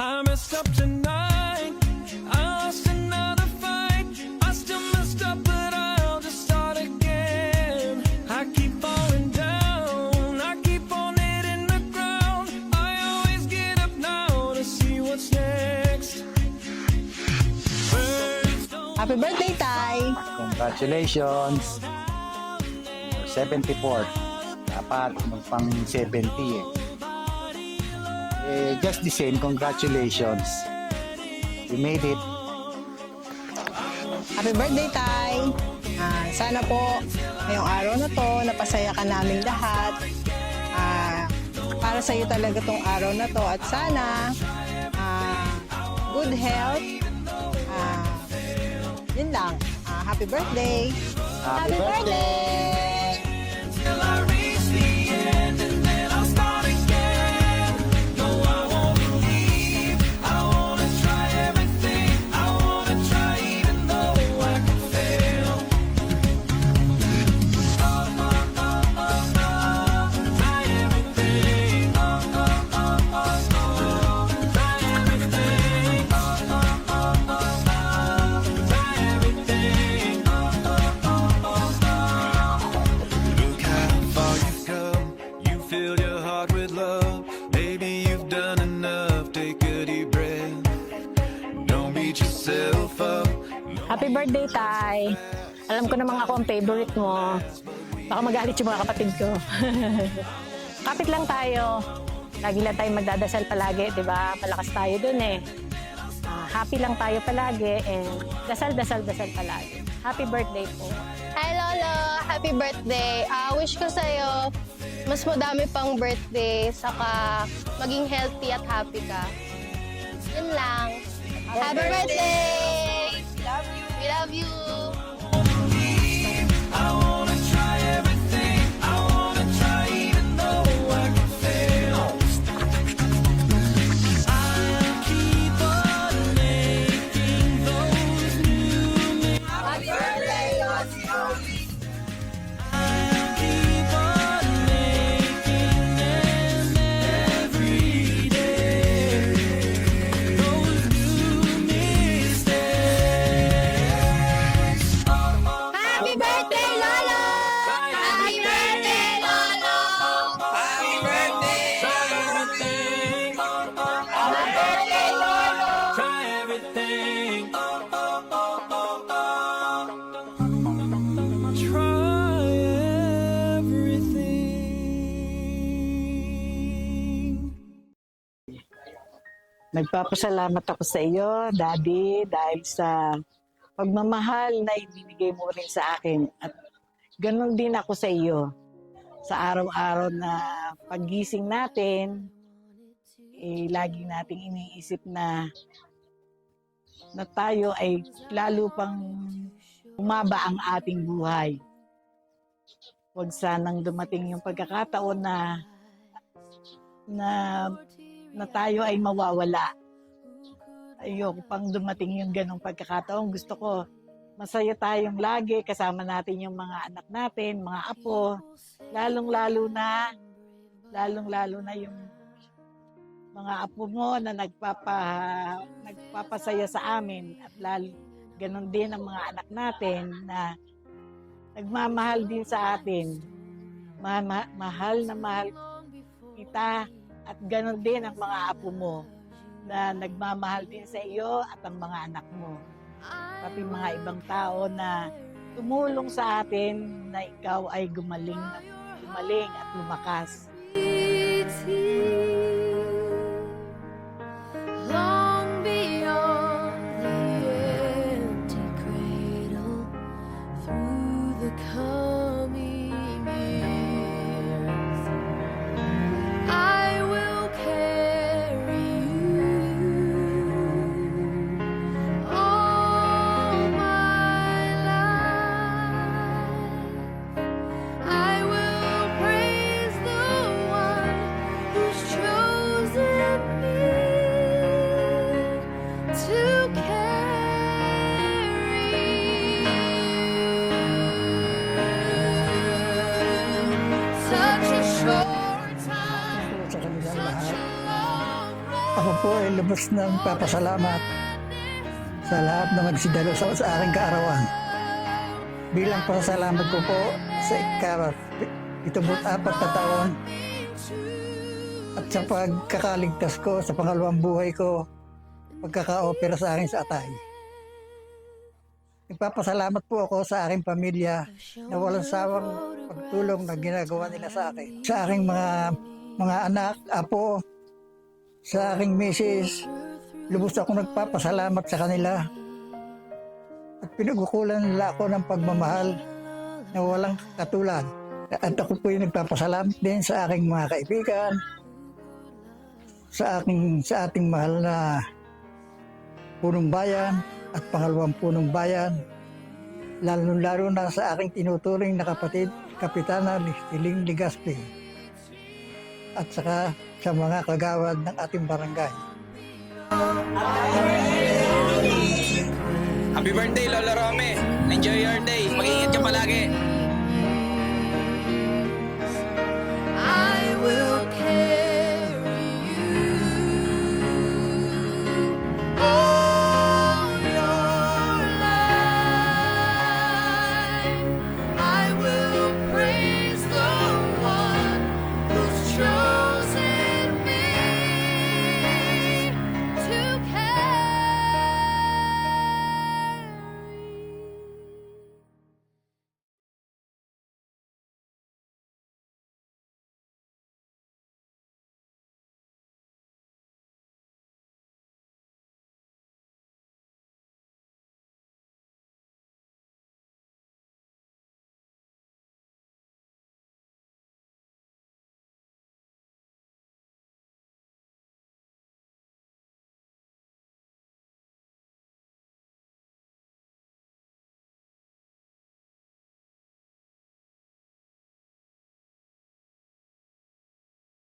I messed up tonight. I lost another fight. I still messed up, but I'll just start again. I keep falling down. I keep on hitting the ground. I always get up now to see what's next. Happy birthday, Tay! Congratulations! 74. Dapat magpang 70 eh. Just the same, congratulations. You made it. Happy birthday, Tay! Sana po ngayong araw na to, napasaya ka naming lahat. Para sa iyo talaga tong araw na to at sana good health. Yun lang. Happy birthday! Happy birthday! Till I reach the end and then I'll start again. No, I won't leave. I wanna try everything. I wanna try even though I can fail. Try everything. Try everything. Try everything. Look how far you've come. You filled your heart with love. Maybe you've done enough. Take a deep breath. Don't beat yourself up. Happy birthday, Tay! Alam ko namang ako ang favorite mo. Baka magalit yung mga kapatid ko. Kapit lang tayo. Lagi lang tayo magdadasal palagi, di ba? Malakas tayo dun eh. Happy lang tayo palagi and dasal palagi. Happy birthday po. Hi, Lolo! Happy birthday! Wish ko sa'yo mas madami pang birthday, saka maging healthy at happy ka. Yun lang. Happy birthday! We love you! I wanna try everything. I wanna try even though I can fail. I'll keep on making those new Happy birthday, Lolo! I'll keep on making them every day. Those new mistakes. Happy birthday, Lolo! Happy birthday, Lolo! Happy birthday. Try everything. Happy birthday, Lolo! Try everything. Try everything. Nagpapasalamat ako sa iyo, Daddy, dahil sa pagmamahal na ibinigay mo rin sa akin. At ganun din ako sa iyo. Sa araw-araw na paggising natin, lagi nating iniisip na tayo ay lalo pang umaba ang ating buhay. Huwag sanang dumating yung pagkakataon na tayo ay mawawala. Ayoko pang dumating yung ganong pagkakataon. Gusto ko masaya tayong lagi, kasama natin yung mga anak natin, mga apo. Lalong-lalo na yung mga apo mo na nagpapasaya sa amin. At ganon din ang mga anak natin na nagmamahal din sa atin. Mahal na mahal kita. At ganon din ang mga apo mo na nagmamahal din sa iyo at ang mga anak mo. Pati mga ibang tao na tumulong sa atin na ikaw ay gumaling at lumakas. Long beyond the empty cradle, through the coming years, I will carry you all my life. I will praise the one who's Ako po ay lubos na papasalamat sa lahat na nagsidalo sa aking kaarawan. Bilang pasasalamat ko po sa ika-74 na taon at sa pagkakaligtas ko sa pangalawang buhay ko, pagkaka-opera sa akin sa atay. Nagpapasalamat po ako sa aking pamilya na walang sawang pagtulong na ginagawa nila sa akin. Sa aking mga anak, apo, sa aking misis, lubos ako nagpapasalamat sa kanila. At pinagkukulan nila ako ng pagmamahal na walang katulad. At ako po yung nagpapasalamat din sa aking mga kaibigan, sa ating mahal na punong bayan at pangalawang punong bayan, lalo na sa aking tinuturing na kapatid, Kapitana Tiling Ligaspi, at saka sa mga kagawad ng ating barangay. Happy birthday, Lolo Rome. Enjoy your day. Mag-iingat ka palagi.